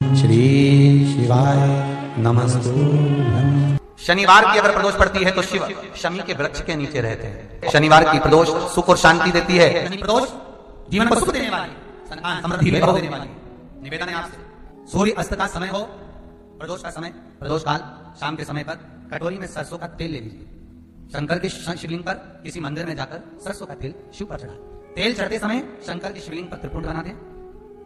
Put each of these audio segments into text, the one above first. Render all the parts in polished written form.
श्री शिवाय नमस्तुभ्यं। शनिवार की अगर प्रदोष पड़ती है तो शिव शमी के वृक्ष के नीचे रहते हैं। शनिवार की प्रदोष सुख और शांति देती है। शनि प्रदोष जीवन को सुख देने वाली, संतान समृद्धि वैभव देने वाली। निवेदन है आपसे, सूर्य अस्त का समय हो, प्रदोष का समय, प्रदोष काल शाम के समय पर कटोरी में सरसों का तेल ले लीजिए। शंकर के शिवलिंग पर किसी मंदिर में जाकर सरसों का तेल शिव पर चढ़ा। तेल चढ़ते समय शंकर के शिवलिंग पर त्रिपुट बना दें।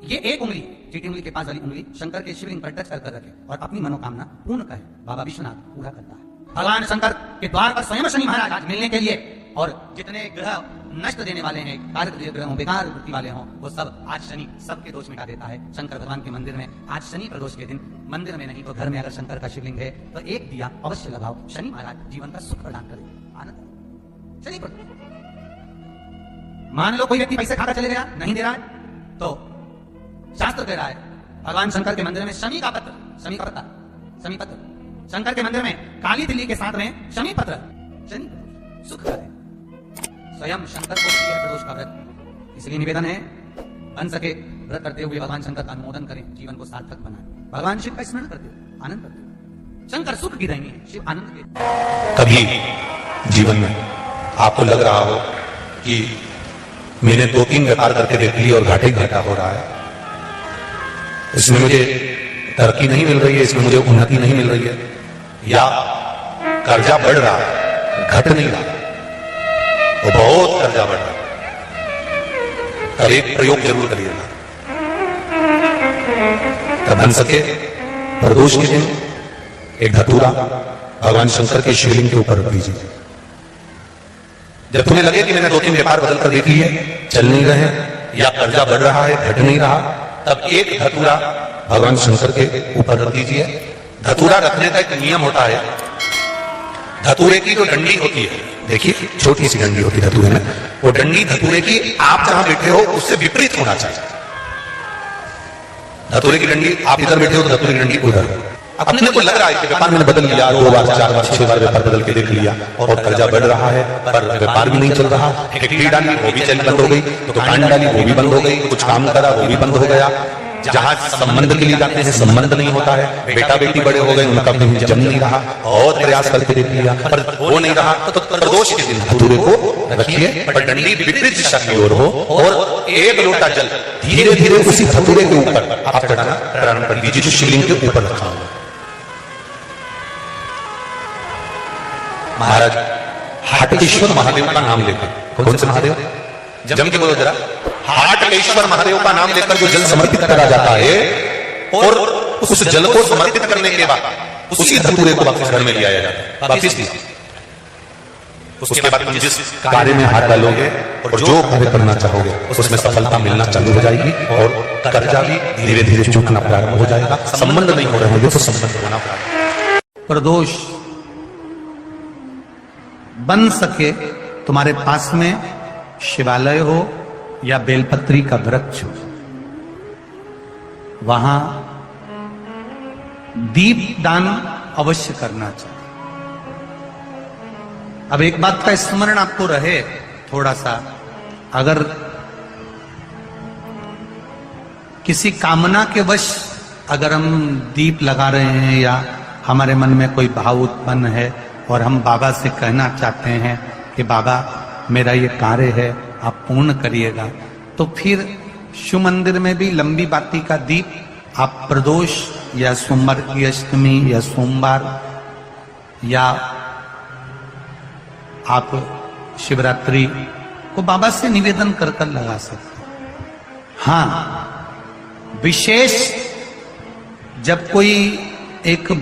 ये एक उंगली, चीटी उंगली के पास वाली उंगली शंकर के शिवलिंग पर टच कर रखें और अपनी मनोकामना पूर्ण करें। बाबा विश्वनाथ पूरा करता है। भगवान शंकर के द्वार पर स्वयं शनि महाराज आज मिलने के लिए, और जितने ग्रह नष्ट देने वाले हैं, कार्य ग्रह हो, बेकार वृत्ति वाले हों, वो सब आज शनि सबके दोष मिटा देता है। शंकर भगवान के मंदिर में आज शनि प्रदोष के दिन, मंदिर में नहीं तो घर में अगर शंकर का शिवलिंग है तो एक दिया अवश्य लगाओ। शनि महाराज जीवन का सुख प्रदान करें, आनंद। शनि प्रदोष, मान लो कोई व्यक्ति पैसे खाकर चले गया, नहीं दे रहा है, तो शास्त्र कह रहा है भगवान शंकर के मंदिर में शमी का पत्र, शमी का पत्ता, शमी पत्र, शंकर के मंदिर में काली तिली के साथ में शमी पत्र, शनि सुख करें। स्वयं शंकर को प्रिय है प्रदोष का व्रत, इसलिए निवेदन है बन सके व्रत करते हुए भगवान शंकर का अनुमोदन करें, जीवन को सार्थक बनाएं। भगवान शिव का स्मरण करते हुए आनंद करते हुए। शंकर सुख की देंगे, शिव आनंद के। कभी जीवन में आपको लग रहा हो कि मैंने 2-3 व्यापार करके देख लिया और घाटे घाटा हो रहा है, इसमें मुझे तरक्की नहीं मिल रही है, इसमें मुझे उन्नति नहीं मिल रही है, या कर्जा बढ़ रहा है, घट नहीं रहा, वो बहुत कर्जा बढ़ रहा है, तब एक प्रयोग जरूर करिएगा। तब बन सके प्रदोष के दिन एक धतूरा भगवान शंकर के शिवलिंग के ऊपर रख दीजिए। जब तुम्हें लगे कि मैंने 2-3 व्यापार बदल कर देख लिए, चल नहीं रहे, या कर्जा बढ़ रहा है, घट नहीं रहा, तब एक धतूरा भगवान शंकर के ऊपर रख दीजिए। धतूरा रखने का एक नियम होता है। धतूरे की जो डंडी होती है, देखिए छोटी सी डंडी होती है धतूरे में, वो डंडी धतूरे की आप जहां बैठे हो उससे विपरीत होना चाहिए। धतूरे की डंडी आप इधर बैठे हो तो धतूरे की डंडी उधर। अपने को लग रहा है कि व्यापार मैंने बदल लिया, 2 बार 4 बार 6 बार व्यापार बदल के देख लिया और कर्जा बढ़ रहा है, पर व्यापार भी नहीं चल रहा। टिकली डाली वो भी चल बंद हो गई, दुकान डाली वो भी बंद हो गई, कुछ काम करा वो भी बंद हो गया। जहां संबंध के लिए जाते हैं संबंध नहीं होता है, बेटा बेटी बड़े हो गए, उनका कहीं जम नहीं रहा, और प्रयास करके देख लिया पर वो नहीं रहा, तो प्रदोष के दिन धतूरे को रखिए, पर डंडी विपरीत दिशा की ओर हो, और एक लोटा जल धीरे धीरे उसी धतूरे के ऊपर आप चढ़ाना प्रारंभ कर दीजिए जो शिवलिंग के ऊपर रखा हुआ। महाराज हाटकेश्वर महादेव का नाम लेकर, कौन से महादेव, जम के बोलो जरा, हाटकेश्वर महादेव का नाम लेकर जो जल समर्पित करा जाता है, और उस जल को समर्पित करने के बाद उसी धतूरे को वापस घर में ले आया जाता है, वापस दिया। उसके बाद तुम जिस कार्य में हाथ डालोगे और जो कार्य करना चाहोगे उसमें सफलता मिलना चालू हो जाएगी, और कर्जा भी धीरे धीरे चूकना प्रारंभ हो जाएगा। संबंध नहीं हो रहे होंगे तो संबंध होना प्रारंभ। प्रदोष बन सके तुम्हारे पास में शिवालय हो या बेलपत्री का वृक्ष हो, वहां दीप दान अवश्य करना चाहिए। अब एक बात का स्मरण आपको रहे थोड़ा सा, अगर किसी कामना के वश अगर हम दीप लगा रहे हैं या हमारे मन में कोई भाव उत्पन्न है और हम बाबा से कहना चाहते हैं कि बाबा मेरा ये कार्य है आप पूर्ण करिएगा, तो फिर शिव मंदिर में भी लंबी बाती का दीप आप प्रदोष या सोमवार की अष्टमी या सोमवार या आप शिवरात्रि को बाबा से निवेदन कर कर लगा सकते हैं। हाँ, विशेष जब कोई एक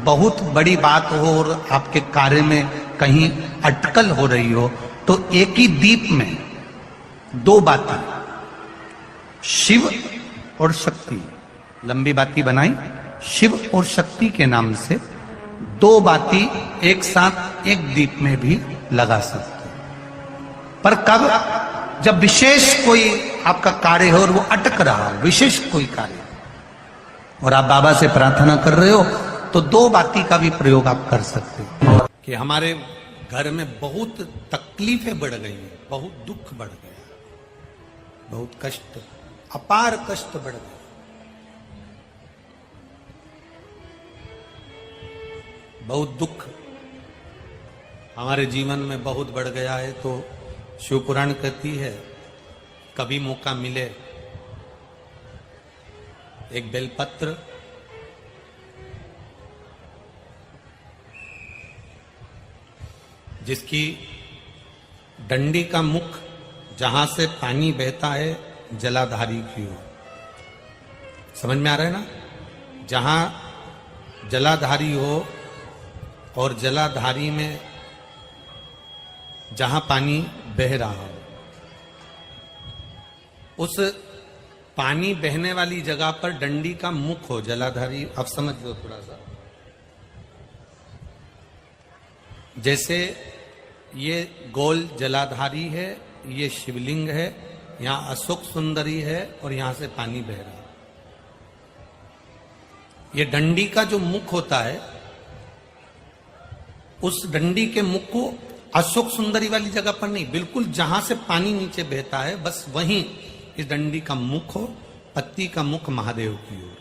बहुत बड़ी बात हो और आपके कार्य में कहीं अटकल हो रही हो, तो एक ही दीप में 2 बाती, शिव और शक्ति, लंबी बाती बनाई शिव और शक्ति के नाम से, 2 बाती एक साथ एक दीप में भी लगा सकते हैं। पर कब, जब विशेष कोई आपका कार्य हो और वो अटक रहा हो, विशेष कोई कार्य, और आप बाबा से प्रार्थना कर रहे हो, तो 2 बाती का भी प्रयोग आप कर सकते हो। कि हमारे घर में बहुत तकलीफें बढ़ गई, बहुत दुख बढ़ गया, बहुत कष्ट, अपार कष्ट बढ़ गया, बहुत दुख हमारे जीवन में बहुत बढ़ गया है, तो शिव पुराण कहती है कभी मौका मिले एक बेलपत्र जिसकी डंडी का मुख जहां से पानी बहता है जलाधारी की ओर, समझ में आ रहा है ना, जहां जलाधारी हो और जलाधारी में जहां पानी बह रहा हो, उस पानी बहने वाली जगह पर डंडी का मुख हो जलाधारी। अब समझ लो थोड़ा सा, जैसे ये गोल जलाधारी है, ये शिवलिंग है, यहां अशोक सुंदरी है और यहां से पानी बह रहा है। ये डंडी का जो मुख होता है, उस डंडी के मुख को अशोक सुंदरी वाली जगह पर नहीं, बिल्कुल जहां से पानी नीचे बहता है बस वहीं इस डंडी का मुख हो, पत्ती का मुख महादेव की ओर,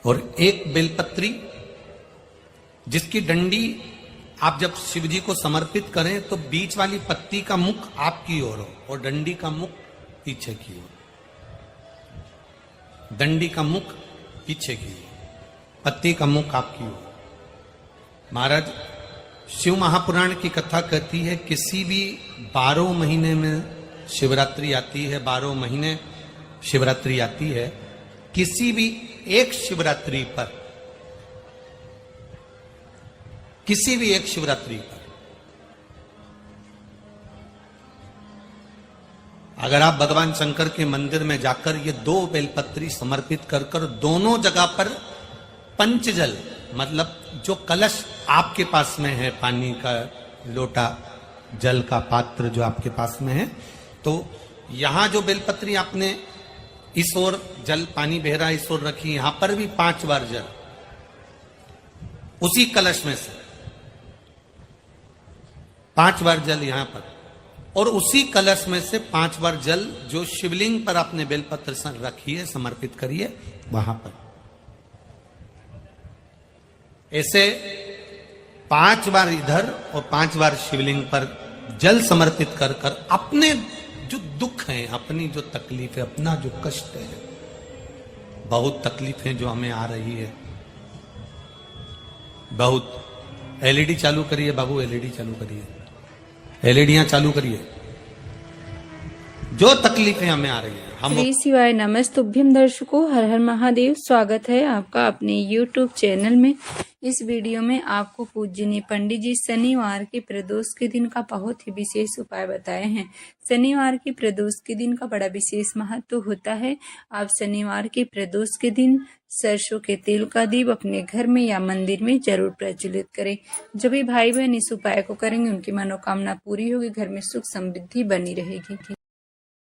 और एक बेलपत्री जिसकी डंडी आप जब शिव जी को समर्पित करें तो बीच वाली पत्ती का मुख आपकी ओर हो और डंडी का मुख पीछे की ओर, डंडी का मुख पीछे की ओर, पत्ती का मुख आपकी ओर। महाराज शिव महापुराण की कथा कहती है किसी भी 12 महीने में शिवरात्रि आती है, 12 महीने शिवरात्रि आती है, किसी भी एक शिवरात्रि पर, किसी भी एक शिवरात्रि पर अगर आप भगवान शंकर के मंदिर में जाकर ये 2 बेलपत्री समर्पित कर कर दोनों जगह पर पंचजल, मतलब जो कलश आपके पास में है, पानी का लोटा, जल का पात्र जो आपके पास में है, तो यहां जो बेलपत्री आपने इस ओर जल पानी बह रहा है इस ओर रखी, यहां पर भी 5 बार जल उसी कलश में से 5 बार जल यहां पर, और उसी कलश में से 5 बार जल जो शिवलिंग पर आपने बेलपत्र रखी है, समर्पित करिए वहां पर। ऐसे 5 बार इधर और 5 बार शिवलिंग पर जल समर्पित कर कर अपने जो दुख है, अपनी जो तकलीफ है, अपना जो कष्ट है, बहुत तकलीफें जो हमें आ रही है, बहुत। एलईडी चालू करिए बाबू, एलईडी चालू करिए, एलईडियां चालू करिए। जो तकलीफें हमें आ रही है, हम श्री शिवाय नमस्तुभ्यम। दर्शकों, हर हर महादेव। स्वागत है आपका अपने YouTube चैनल में। इस वीडियो में आपको पूजनीय पंडित जी शनिवार के प्रदोष के दिन का बहुत ही विशेष उपाय बताए हैं। शनिवार के प्रदोष के दिन का बड़ा विशेष महत्व होता है। आप शनिवार के प्रदोष के दिन सरसों के तेल का दीप अपने घर में या मंदिर में जरूर प्रज्वलित करें। जब भी भाई बहन इस उपाय को करेंगे उनकी मनोकामना पूरी होगी, घर में सुख समृद्धि बनी रहेगी।